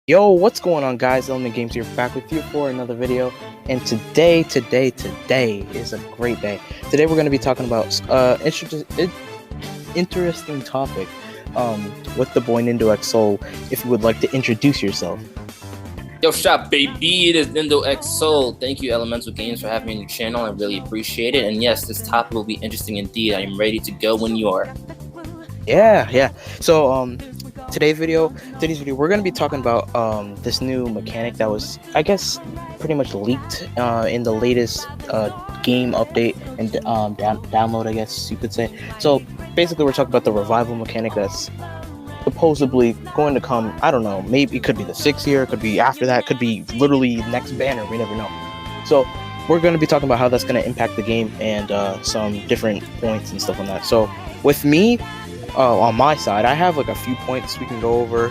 Yo, what's going on, guys? Element Games here, back with you for another video. And today is a great day. Today we're going to be talking about interesting topic with the boy NindoXSoul. If you would like to introduce yourself. Yo, shop baby, it is NindoXSoul. Thank you, Elemental Games, for having me on your channel. I really appreciate it. And yes, this topic will be interesting indeed. I am ready to go when you are. Yeah. So today's video, we're going to be talking about this new mechanic that was, I guess, pretty much leaked in the latest game update and download, I guess you could say. So basically, we're talking about the revival mechanic that's supposedly going to come. I don't know, maybe it could be the 6th year, it could be after that, it could be literally next banner, we never know. So we're going to be talking about how that's going to impact the game and some different points and stuff on that. So with me, on my side, I have like a few points we can go over,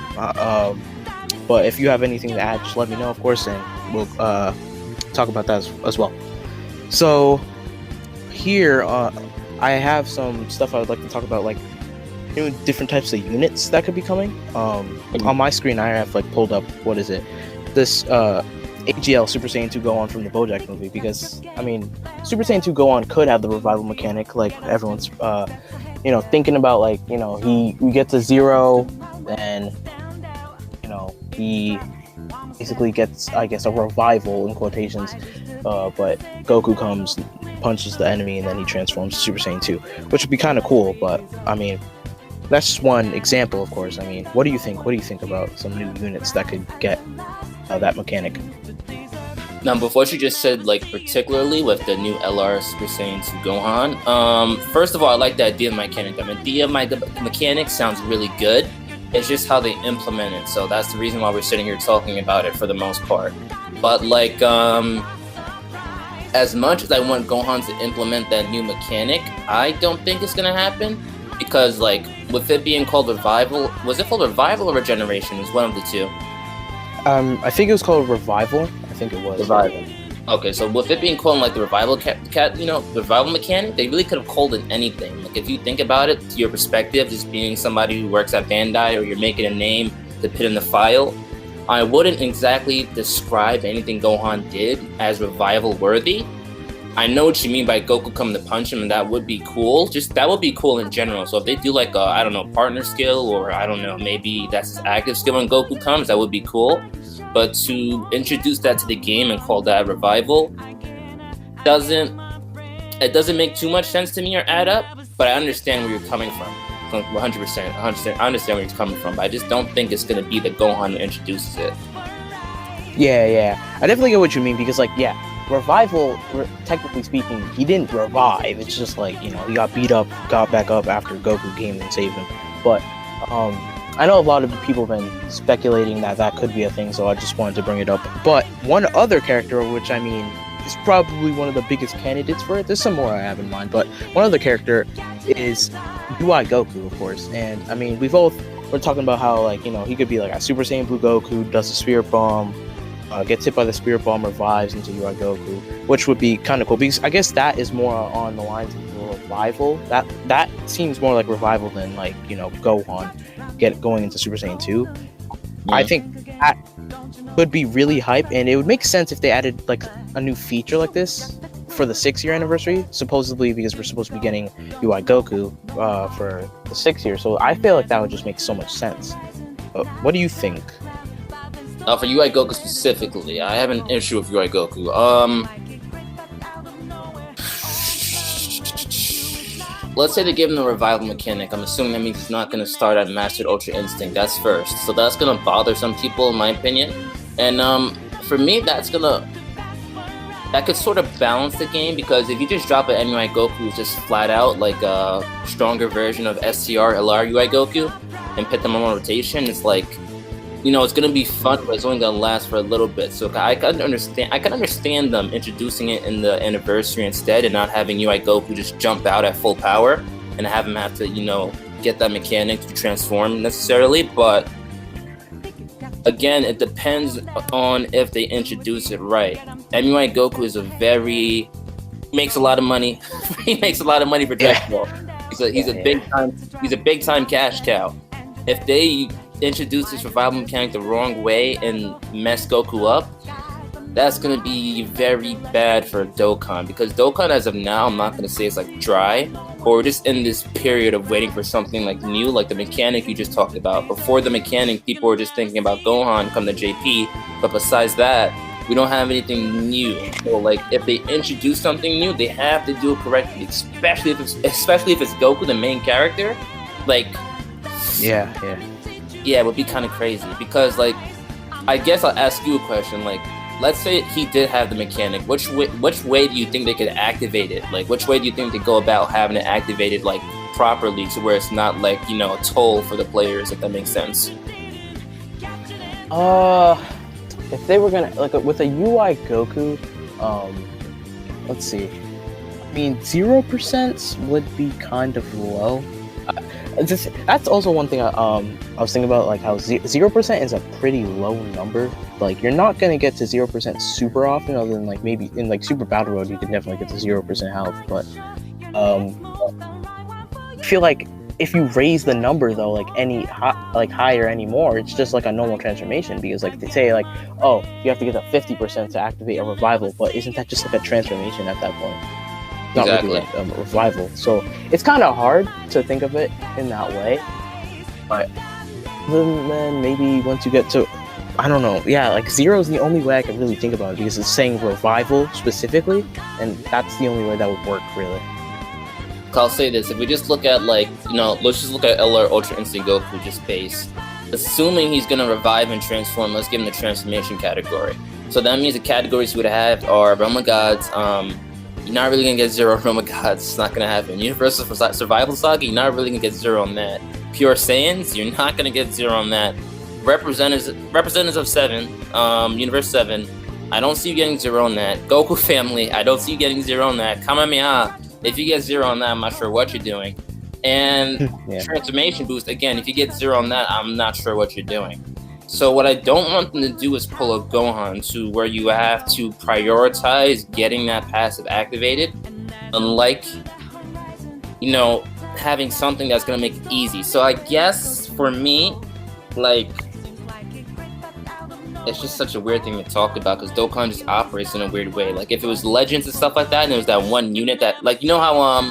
but if you have anything to add, just let me know, of course, and we'll talk about that as well. So here I have some stuff I would like to talk about, like different types of units that could be coming. On my screen I have like pulled up, what is it, this AGL Super Saiyan 2 Gohan from the BoJack movie, because I mean Super Saiyan 2 Gohan could have the revival mechanic, like everyone's thinking about, like, he gets a 0 and he basically gets, I guess, a revival in quotations, but Goku comes, punches the enemy, and then he transforms to Super Saiyan 2, which would be kind of cool. But I mean, that's just one example, of course. I mean, what do you think about some new units that could get that mechanic? Now, before what you just said, like particularly with the new LR Super Saiyan 2 Gohan, first of all, I like the idea of mechanic. The idea of the mechanic sounds really good. It's just how they implement it. So that's the reason why we're sitting here talking about it for the most part. But like, as much as I want Gohan to implement that new mechanic, I don't think it's gonna happen, because like with it being called Revival, was it called Revival or Regeneration? It was one of the two. I think it was called Revival. I think it was Revival. Okay, so with it being called like the Revival the Revival mechanic, they really could have called it anything. Like if you think about it, to your perspective, just being somebody who works at Bandai, or you're making a name to put in the file, I wouldn't exactly describe anything Gohan did as Revival worthy. I know what you mean by Goku coming to punch him, and that would be cool. Just that would be cool in general. So if they do like a, I don't know, partner skill, or I don't know, maybe that's his active skill when Goku comes, that would be cool. But to introduce that to the game and call that Revival doesn't make too much sense to me or add up. But I understand where you're coming from, 100%. I understand where you're coming from. But I just don't think it's gonna be the Gohan who introduces it. Yeah. I definitely get what you mean, because like, yeah, Revival, technically speaking, he didn't revive. It's just like, he got beat up, got back up after Goku came and saved him. But I know a lot of people have been speculating that could be a thing, so I just wanted to bring it up. But one other character, which I mean is probably one of the biggest candidates for it, there's some more I have in mind, but one other character is UI Goku, of course. And I mean, we're talking about how, like, he could be like a Super Saiyan Blue Goku, does a Spirit Bomb, gets hit by the Spirit Bomb, revives into UI Goku, which would be kind of cool, because I guess that is more on the lines of Revival. That seems more like Revival than, like, Gohan going into Super Saiyan 2. Yeah. I think that could be really hype, and it would make sense if they added like a new feature like this for the 6th year anniversary, supposedly, because we're supposed to be getting UI Goku for the 6th year. So I feel like that would just make so much sense. What do you think? For UI Goku specifically, I have an issue with UI Goku. Let's say they give him the revival mechanic. I'm assuming that means he's not going to start at Mastered Ultra Instinct. That's first. So that's going to bother some people, in my opinion. And for me, that could sort of balance the game, because if you just drop an UI Goku who's just flat out like a stronger version of STR LR UI Goku and put them on rotation, it's like, it's gonna be fun, but it's only gonna last for a little bit. So I can understand them introducing it in the anniversary instead, and not having UI Goku just jump out at full power and have him have to, get that mechanic to transform necessarily. But again, it depends on if they introduce it right. UI Goku is makes a lot of money. He makes a lot of money for Dragon Ball. He's a big time cash cow. If they introduce this revival mechanic the wrong way and mess Goku up, that's going to be very bad for Dokkan, because Dokkan as of now, I'm not going to say it's like dry, or just in this period of waiting for something like new, like the mechanic you just talked about. Before the mechanic, people were just thinking about Gohan come to JP, but besides that, we don't have anything new. So like if they introduce something new, they have to do it correctly, especially if it's Goku, the main character. Like Yeah. it would be kind of crazy, because like I guess I'll ask you a question, like let's say he did have the mechanic, which way do you think they could activate it? Like which way do you think they go about having it activated like properly, to where it's not like, you know, a toll for the players, if that makes sense? If they were gonna like with a UI Goku, let's see. I mean, 0% would be kind of low. That's also one thing I was thinking about, like how 0% is a pretty low number. Like you're not gonna get to 0% super often, other than like maybe in like Super Battle Road you can definitely get to 0% health. But I feel like if you raise the number though, like higher anymore, it's just like a normal transformation, because like they say like, oh, you have to get to 50% to activate a revival, but isn't that just like a transformation at that point? Not Exactly. really like a revival. So it's kind of hard to think of it in that way. But then maybe once you get to, I don't know, yeah, like 0 is the only way I can really think about it, because it's saying revival specifically, and that's the only way that would work really. I'll say this, if we just look at like, you know, let's just look at LR Ultra Instinct Goku just base. Assuming he's gonna revive and transform, let's give him the transformation category. So that means the categories we would have are Realm of Gods. You're not really gonna get 0 Realm of Gods. It's not gonna happen. Universal Survival Saga, you're not really gonna get 0 on that. Pure Saiyans, you're not gonna get 0 on that. Representatives of 7, Universe 7, I don't see you getting 0 on that. Goku Family, I don't see you getting 0 on that. Kamehameha, if you get 0 on that, I'm not sure what you're doing. And Yeah. Transformation Boost, again, if you get 0 on that, I'm not sure what you're doing. So what I don't want them to do is pull a Gohan to where you have to prioritize getting that passive activated, unlike, you know, having something that's going to make it easy. So I guess for me, like, it's just such a weird thing to talk about, because Dokkan just operates in a weird way. Like if it was Legends and stuff like that, and there was that one unit that, like, you know how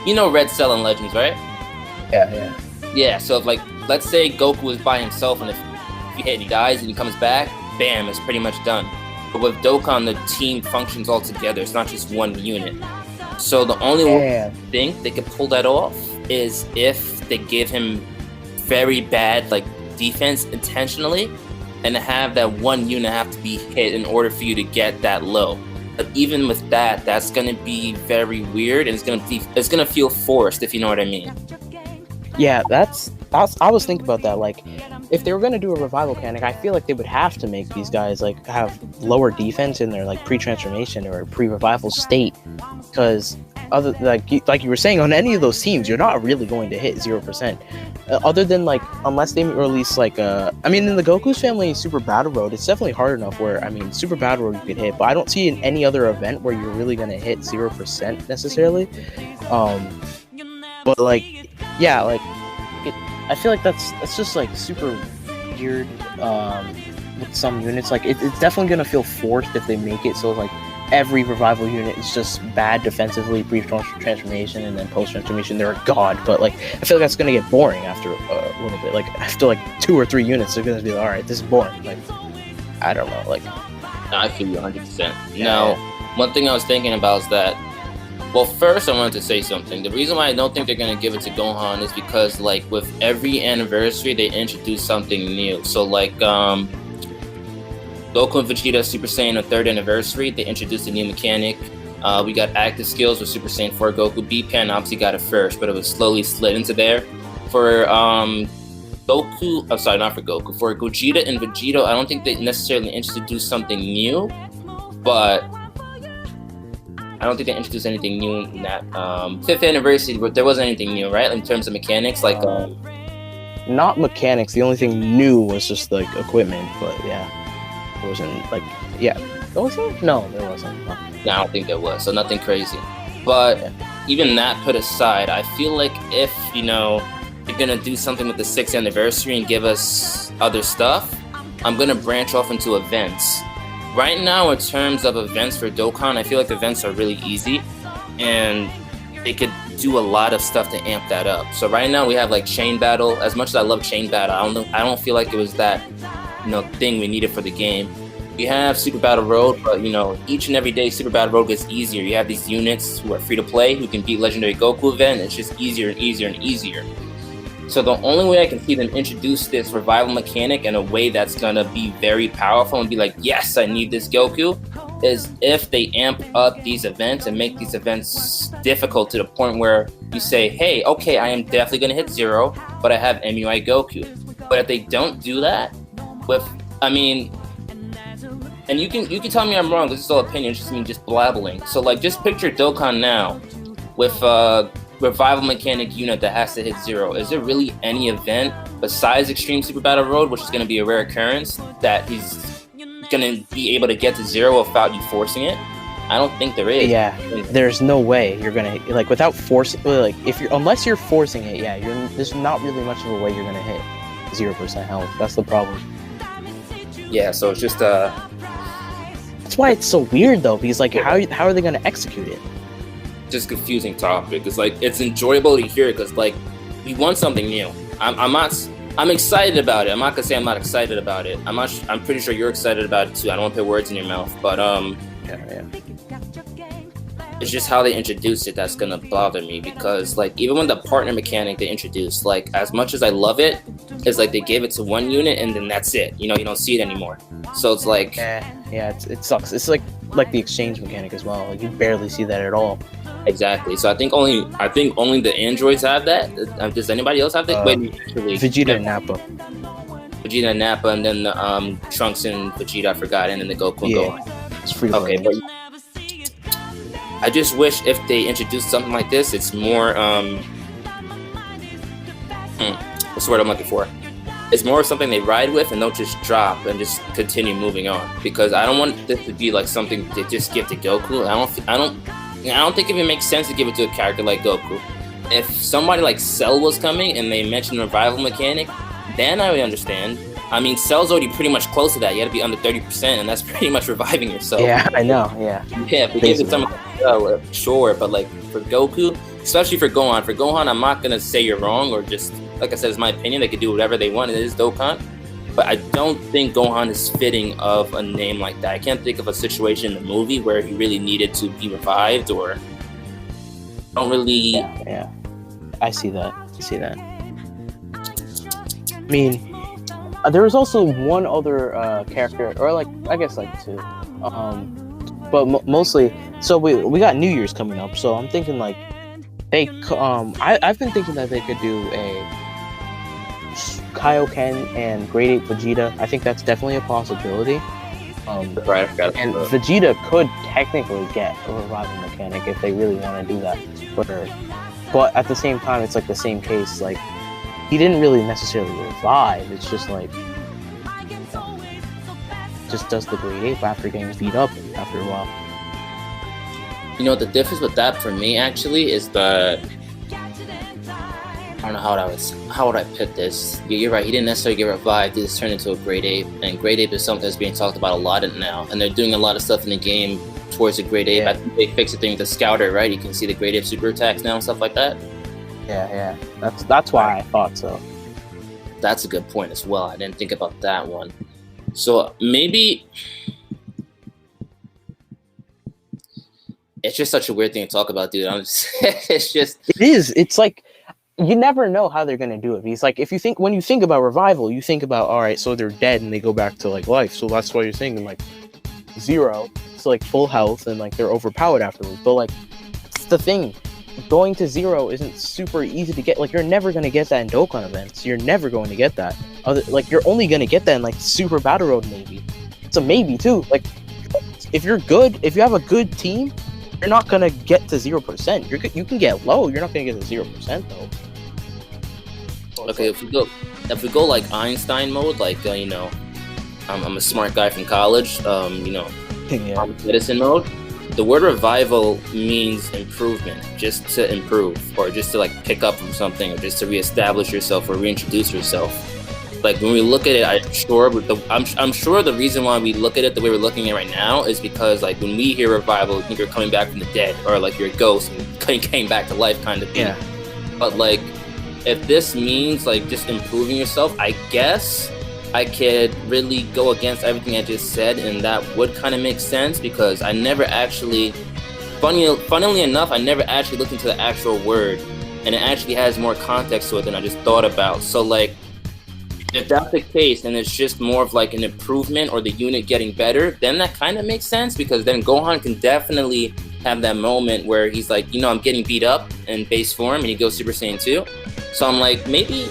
you know Red Cell in Legends, right? Yeah, so if like, let's say Goku was by himself, and if he hit and he dies and he comes back, bam, it's pretty much done. But with Dokkan, the team functions all together. It's not just one unit. So the only way I think they could pull that off is if they give him very bad like defense intentionally, and have that one unit have to be hit in order for you to get that low. But even with that, that's gonna be very weird, and it's gonna feel forced, if you know what I mean. Yeah, that's I was thinking about that. Like, if they were gonna do a revival mechanic, I feel like they would have to make these guys like have lower defense in their like pre-transformation or pre-revival state, because other like you were saying, on any of those teams, you're not really going to hit 0%. Other than like, unless they release like I mean, in the Goku's Family Super Battle Road, it's definitely hard enough where, I mean, Super Battle Road you could hit, but I don't see in any other event where you're really gonna hit 0% necessarily. But like, yeah, like I feel like that's just like super weird with some units. Like it's definitely gonna feel forced if they make it so like every revival unit is just bad defensively pre-transformation, and then post-transformation they're a god. But like, I feel like that's gonna get boring after a little bit. Like after like 2 or 3 units, they're gonna be like, all right, this is boring. Like, I don't know. Like, I feel you 100%. Now, one thing I was thinking about is that, well, first I wanted to say something. The reason why I don't think they're gonna give it to Gohan is because like with every anniversary they introduce something new. So like Goku and Vegeta Super Saiyan 3rd anniversary, they introduced a new mechanic. We got active skills with Super Saiyan 4 Goku. B-Pan obviously got it first, but it was slowly slid into there. For Goku, I'm sorry, not for Goku. For Gogeta and Vegeta, I don't think they necessarily introduced something new, but I don't think they introduced anything new in that 5th anniversary, but there wasn't anything new, right? In terms of mechanics, like not mechanics. The only thing new was just like equipment, but yeah. It wasn't like, yeah, was there? No, there wasn't. No. No, I don't think there was, so nothing crazy. But even that put aside, I feel like if, you know, they're gonna do something with the 6th anniversary and give us other stuff, I'm gonna branch off into events. Right now, in terms of events for Dokkan, I feel like events are really easy, and they could do a lot of stuff to amp that up. So right now we have like Chain Battle. As much as I love Chain Battle, I don't feel like it was that thing we needed for the game. We have Super Battle Road, but each and every day Super Battle Road gets easier. You have these units who are free to play who can beat Legendary Goku event. It's just easier and easier and easier. So the only way I can see them introduce this revival mechanic in a way that's gonna be very powerful and be like, yes, I need this Goku, is if they amp up these events and make these events difficult to the point where you say, hey, okay, I am definitely gonna hit 0, but I have MUI Goku. But if they don't do that, and you can tell me I'm wrong, because it's all opinion, it's just me just blabbling. So like, just picture Dokkan now with revival mechanic unit that has to hit 0. Is there really any event besides Extreme Super Battle Road, which is going to be a rare occurrence, that he's going to be able to get to 0 without you forcing it? I don't think there is. Yeah, there's no way you're gonna without forcing. Unless you're forcing it, there's not really much of a way you're gonna hit 0% health. That's the problem. Yeah, so it's just That's why it's so weird though, because how are they gonna execute it? Just confusing topic. It's like, it's enjoyable to hear it because we want something new. I'm excited about it. I'm not gonna say I'm not excited about it. I'm pretty sure you're excited about it too. I don't want to put words in your mouth, but yeah. It's just how they introduce it that's gonna bother me, because even when the partner mechanic they introduced, as much as I love it, it's like they gave it to one unit and then that's it. You don't see it anymore. So it's like it sucks. It's like the exchange mechanic as well. You barely see that at all. Exactly. So I think only the androids have that. Does anybody else have that? Wait, actually, Vegeta and Nappa. Vegeta and Nappa, and then the Trunks and Vegeta, I forgot, and then the Goku. It's free to play. Okay, but I just wish if they introduced something like this, it's more what's the word I'm looking for? It's more something they ride with and don't just drop and just continue moving on. Because I don't want this to be like something they just give to Goku. I don't think it makes sense to give it to a character like Goku. If somebody like Cell was coming and they mentioned revival mechanic, then I would understand. I mean, Cell's already pretty much close to that. You got to be under 30%, and that's pretty much reviving yourself. Yeah, I know. Yeah. Yeah, if we give it someone like Cell, sure, but for Goku, especially for Gohan, I'm not gonna say you're wrong, or just like I said, it's my opinion. They could do whatever they want. It is Dokkan, but I don't think Gohan is fitting of a name like that. I can't think of a situation in the movie where he really needed to be revived, or don't really. Yeah. I see that. I mean, there was also one other character, or I guess two, but mostly. So we got New Year's coming up, so I'm thinking I've been thinking that they could do a Kaioken and Grade 8 Vegeta. I think that's definitely a possibility. And Vegeta could technically get a revival mechanic if they really want to do that. But at the same time, it's the same case. He didn't really necessarily revive. It's just just does the Grade 8 after getting beat up after a while. The difference with that for me actually is that I don't know how would I put this. You're right. He didn't necessarily get revived. He just turned into a Grade 8, and Grade 8 is something that's being talked about a lot now, and they're doing a lot of stuff in the game towards the Grade 8. Yeah. I think they fixed the thing with the Scouter, right? You can see the Grade 8 super attacks now and stuff like that. Yeah. That's why I thought so. That's a good point as well. I didn't think about that one. So maybe it's just such a weird thing to talk about, dude. It is. It's you never know how they're gonna do it. Because when you think about revival, you think about, all right, so they're dead and they go back to life. So that's why you're thinking 0. So full health and they're overpowered afterwards. But that's the thing. Going to 0 isn't super easy to get. You're never gonna get that in Dokkan events. You're never going to get that. You're only gonna get that in Super Battle Road maybe. It's a maybe too. If you're good, if you have a good team, you're not gonna get to 0%. You can get low. You're not gonna get to 0% though. Okay, if we go Einstein mode, I'm a smart guy from college. Yeah. Medicine mode. the word revival means improvement, just to improve, or just to like pick up from something, or just to reestablish yourself or reintroduce yourself. Like when we look at it, I'm sure the reason why we look at it the way we're looking at it right now is because like when we hear revival, we think you're coming back from the dead, or like you're a ghost and came back to life kind of thing. Yeah. But like if this means like just improving yourself, I guess I could really go against everything I just said, and that would kind of make sense because I never actually, funnily enough, I never actually looked into the actual word, and it actually has more context to it than I just thought about. So like, if that's the case, and it's just more of like an improvement or the unit getting better, then that kind of makes sense because then Gohan can definitely have that moment where he's like, you know, I'm getting beat up in base form, and he goes Super Saiyan 2. So I'm like, maybe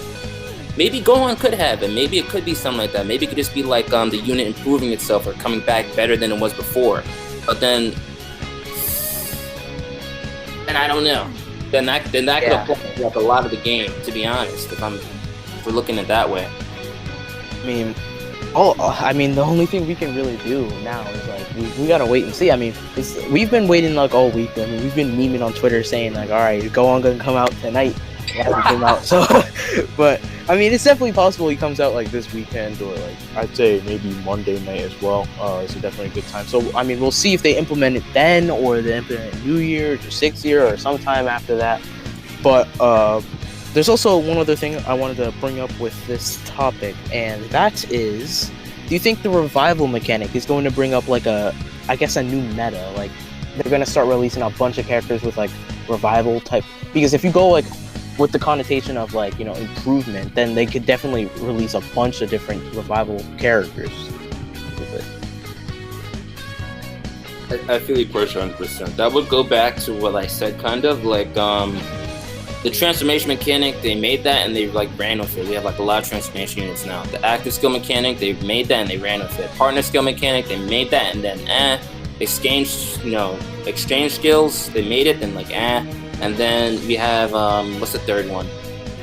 Gohan could have it. Maybe it could be something like that. Maybe it could just be like the unit improving itself or coming back better than it was before. But then, and I don't know. Then that could apply like a lot of the game, to be honest. If we're looking at it that way. I mean, the only thing we can really do now is like we gotta wait and see. I mean, we've been waiting like all week. I mean, we've been memeing on Twitter saying like, all right, Gohan gonna come out tonight. It hasn't come out, so but I mean, it's definitely possible he comes out like this weekend, or like I'd say maybe Monday night as well. It's definitely a good time. So I mean, we'll see if they implement it then, or they implement it New Year or 6th year or sometime after that. But there's also one other thing I wanted to bring up with this topic, and that is, do you think the revival mechanic is going to bring up like a new meta? Like they're gonna start releasing a bunch of characters with like revival type, because if you go like with the connotation of like, you know, improvement, then they could definitely release a bunch of different revival characters with it. I feel you push 100%. That would go back to what I said, kind of like the transformation mechanic. They made that and they like ran with it. We have like a lot of transformation units now. The active skill mechanic, they made that and they ran with it. Partner skill mechanic, they made that and then exchange skills, they made it, then like and then we have what's the third one?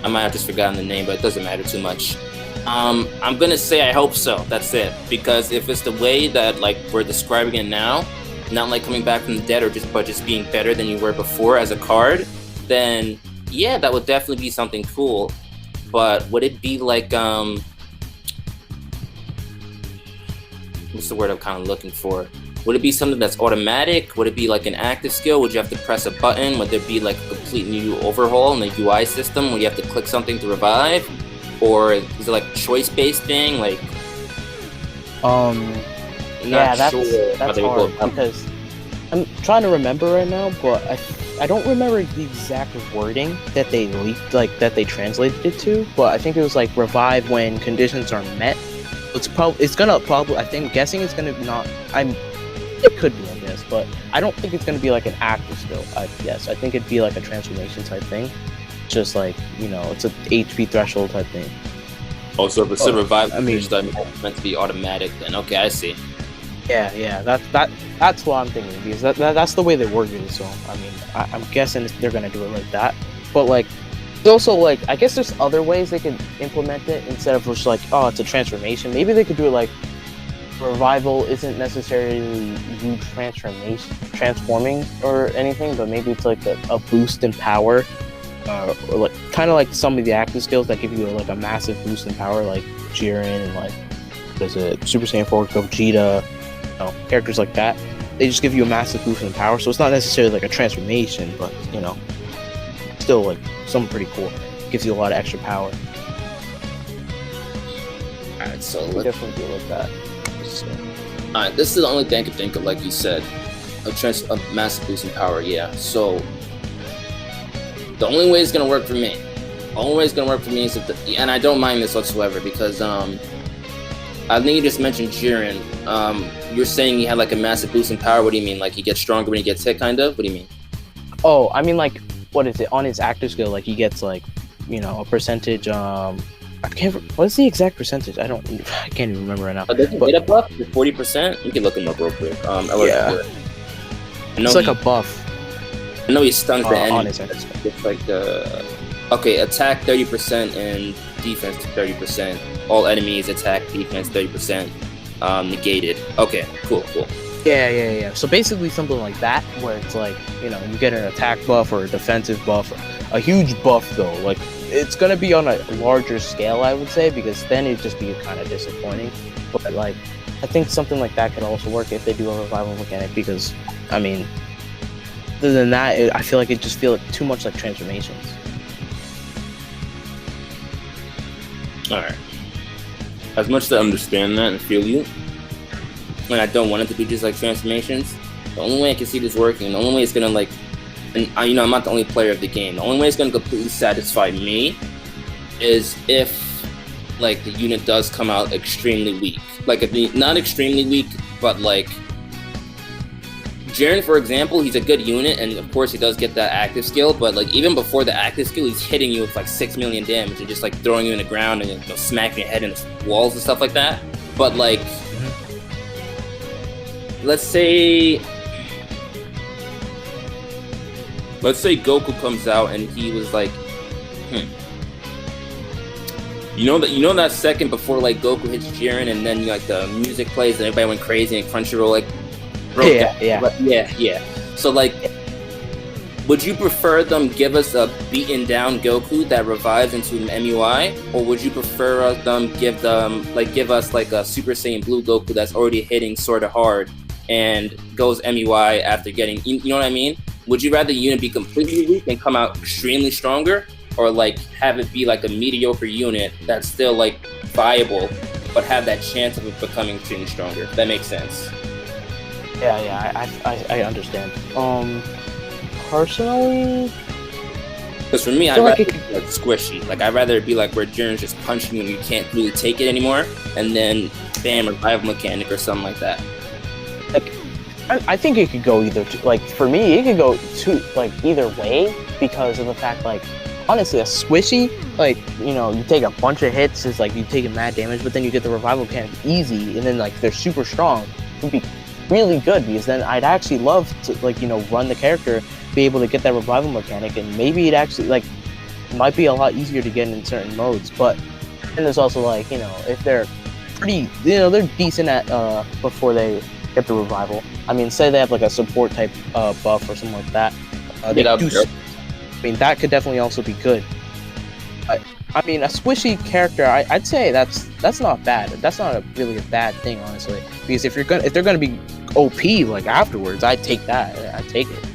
I might have just forgotten the name, but it doesn't matter too much. I'm gonna say I hope so. That's it. Because if it's the way that like we're describing it now, not like coming back from the dead, but just being better than you were before as a card, then yeah, that would definitely be something cool. But would it be like what's the word I'm kind of looking for? Would it be something that's automatic? Would it be like an active skill? Would you have to press a button? Would there be like a complete new overhaul in the UI system where you have to click something to revive? Or is it like a choice-based thing? Like, yeah, that's hard because I'm trying to remember right now, but I don't remember the exact wording that they leaked, like that they translated it to. But I think it was like revive when conditions are met. It's gonna probably. I'm guessing it's gonna not. It could be, I guess, but I don't think it's going to be like an active skill, I guess. I think it'd be like a transformation type thing. Just like, you know, it's a HP threshold type thing. Oh, so if it's a revival, it's meant to be automatic then. Okay, I see. Yeah, that's what I'm thinking, because that's the way they worded it, so, I mean, I'm guessing they're going to do it like that. But, like, also, like, I guess there's other ways they could implement it instead of just like, oh, it's a transformation. Maybe they could do it like, revival isn't necessarily you transforming or anything, but maybe it's like a boost in power, or like kind of like some of the active skills that give you like a massive boost in power, like Jiren and like there's a Super Saiyan 4 Gogeta, you know, characters like that. They just give you a massive boost in power, so it's not necessarily like a transformation, but you know, still like something pretty cool. It gives you a lot of extra power. Alright, so let's definitely do it like that. Alright, this is the only thing I can think of, like you said, a massive boost in power, yeah. So, the only way it's going to work for me, is if and I don't mind this whatsoever, because, I think you just mentioned Jiren. You're saying he had like a massive boost in power. What do you mean? Like he gets stronger when he gets hit, kind of? What do you mean? Oh, I mean like, what is it? On his active skill, like he gets like, you know, a percentage, what's the exact percentage? I can't even remember right now. Does he get a buff? 40%? You can look him up real quick. Yeah. It's like a buff. I know he stuns the enemy. On his active skill. It's like okay, attack 30% and defense 30%. All enemies attack, defense 30%, negated. Okay, cool. Yeah. So basically something like that, where it's like, you get an attack buff or a defensive buff, a huge buff though. Like, it's gonna be on a larger scale, I would say, because then it'd just be kind of disappointing. But like, I think something like that could also work if they do a revival mechanic, because, I mean, other than that, I feel like it just feels too much like transformations. Alright. As much as I understand that and feel you, and I don't want it to be just like transformations, the only way I can see this working, the only way it's gonna like, and I'm not the only player of the game, the only way it's gonna completely satisfy me is if like the unit does come out extremely weak. Like, if not extremely weak, but like Jiren, for example, he's a good unit, and of course he does get that active skill, but like even before the active skill, he's hitting you with like 6 million damage and just like throwing you in the ground and smacking your head into walls and stuff like that. But like, let's say Goku comes out and he was like, you know that second before like Goku hits Jiren and then like the music plays and everybody went crazy and Crunchyroll like broke down. Yeah. So like, would you prefer them give us a beaten down Goku that revives into an MUI, or would you prefer them give us like a Super Saiyan Blue Goku that's already hitting sort of hard and goes MUI after getting, you know what I mean? Would you rather the unit be completely weak and come out extremely stronger, or like have it be like a mediocre unit that's still like viable but have that chance of it becoming extremely stronger? That makes sense. Yeah, I understand. Personally, because for me, I'd rather it be like squishy. Like, I'd rather it be like where Jiren's just punching you and you can't really take it anymore, and then bam, revival mechanic or something like that. Like, I think it could go either. Like, for me, it could go either way, because of the fact, like, honestly, a squishy, like, you take a bunch of hits, it's like you take mad damage, but then you get the revival mechanic easy, and then like they're super strong. It would be really good, because then I'd actually love to run the character, be able to get that revival mechanic, and maybe it actually like might be a lot easier to get in certain modes. But then there's also like, if they're pretty, they're decent at before they get the revival. I mean, say they have like a support type buff or something like that. I mean, that could definitely also be good. I mean, a squishy character, I'd say that's not bad. That's not really a bad thing, honestly. Because if they're gonna be OP like afterwards, I'd take that. I'd take it.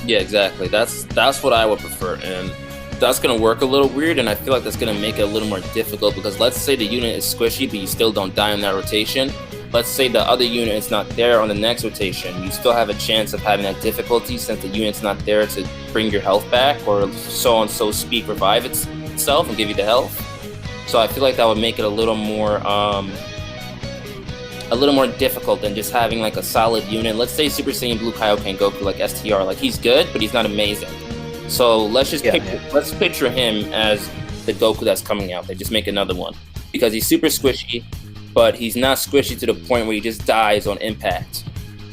Yeah, exactly. That's what I would prefer, and that's gonna work a little weird, and I feel like that's gonna make it a little more difficult, because let's say the unit is squishy, but you still don't die in that rotation. Let's say the other unit is not there on the next rotation. You still have a chance of having that difficulty since the unit's not there to bring your health back, or so and so speak revive itself and give you the health. So I feel like that would make it a little more difficult than just having like a solid unit. Let's say Super Saiyan Blue Kaioken Goku, like STR, like he's good, but he's not amazing. So let's just let's picture him as the Goku that's coming out. They just make another one, because he's super squishy, but he's not squishy to the point where he just dies on impact.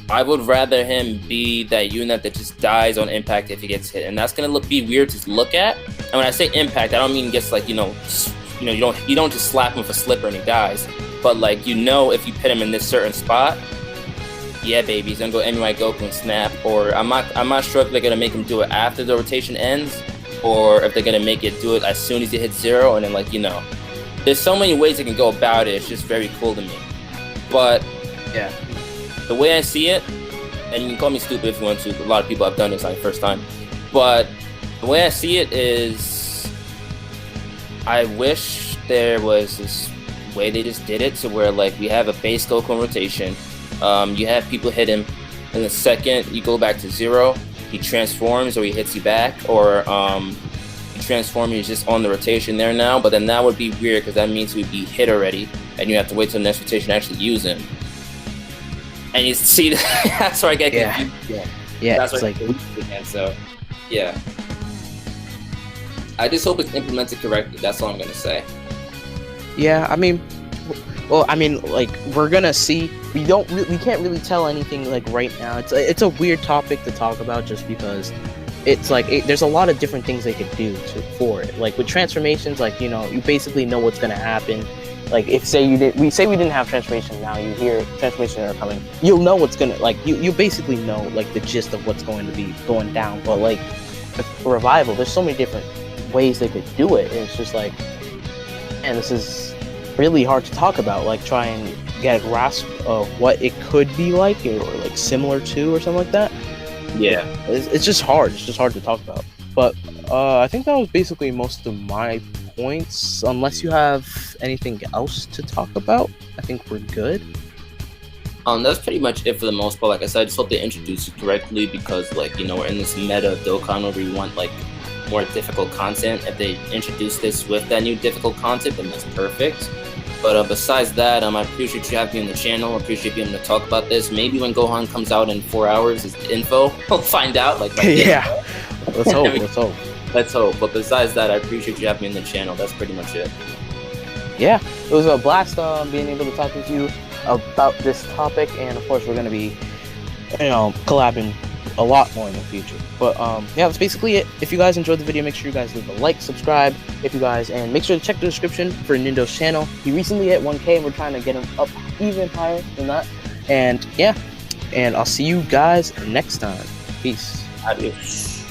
I would rather him be that unit that just dies on impact if he gets hit, and that's gonna be weird to look at. And when I say impact, I don't mean just like you don't just slap him with a slipper and he dies, but like if you put him in this certain spot, yeah, baby, he's gonna go MUI Goku and snap. Or I'm not sure if they're gonna make him do it after the rotation ends, or if they're gonna make it do it as soon as he hits 0, and then there's so many ways they can go about it. It's just very cool to me. But yeah, the way I see it, and you can call me stupid if you want to, a lot of people have done this on the first time, but the way I see it is, I wish there was this way they just did it to where like we have a base Goku rotation, you have people hit him, and the second you go back to 0, he transforms or he hits you back, or transform, he's just on the rotation there now. But then that would be weird, because that means we'd be hit already, and you have to wait till the next rotation to actually use him. And you see, that's where I get confused. Yeah. That's where so yeah. I just hope it's implemented correctly. That's all I'm gonna say. Yeah, I mean, like we're gonna see. We can't really tell anything like right now. It's a weird topic to talk about, just because it's like there's a lot of different things they could do for it. Like with transformations, like you basically know what's gonna happen. Like if we say we didn't have transformation, now you hear transformation are coming, you'll know what's gonna, like, you basically know like the gist of what's going to be going down. But like for revival, there's so many different ways they could do it, and it's just like, man, this is really hard to talk about. Like try and get a grasp of what it could be like, or like similar to, or something like that. Yeah, it's just hard. It's just hard to talk about. But I think that was basically most of my points. Unless you have anything else to talk about, I think we're good. That's pretty much it for the most part. Like I said, I just hope they introduce it correctly, because, like, you know, we're in this meta of Dokkan where we want like more difficult content. If they introduce this with that new difficult content, then that's perfect. But besides that, I appreciate you having me on the channel. I appreciate being able to talk about this. Maybe when Gohan comes out in 4 hours, is the info. We'll find out. Like, Yeah, let's hope. Let's hope. But besides that, I appreciate you having me on the channel. That's pretty much it. Yeah, it was a blast being able to talk with you about this topic, and of course we're going to be, you know, collabing a lot more in the future. But yeah, that's basically it. If you guys enjoyed the video, make sure you guys leave a like, subscribe, and make sure to check the description for Nindo's channel. He recently hit 1K, and we're trying to get him up even higher than that. And yeah, and I'll see you guys next time. Peace. Adios.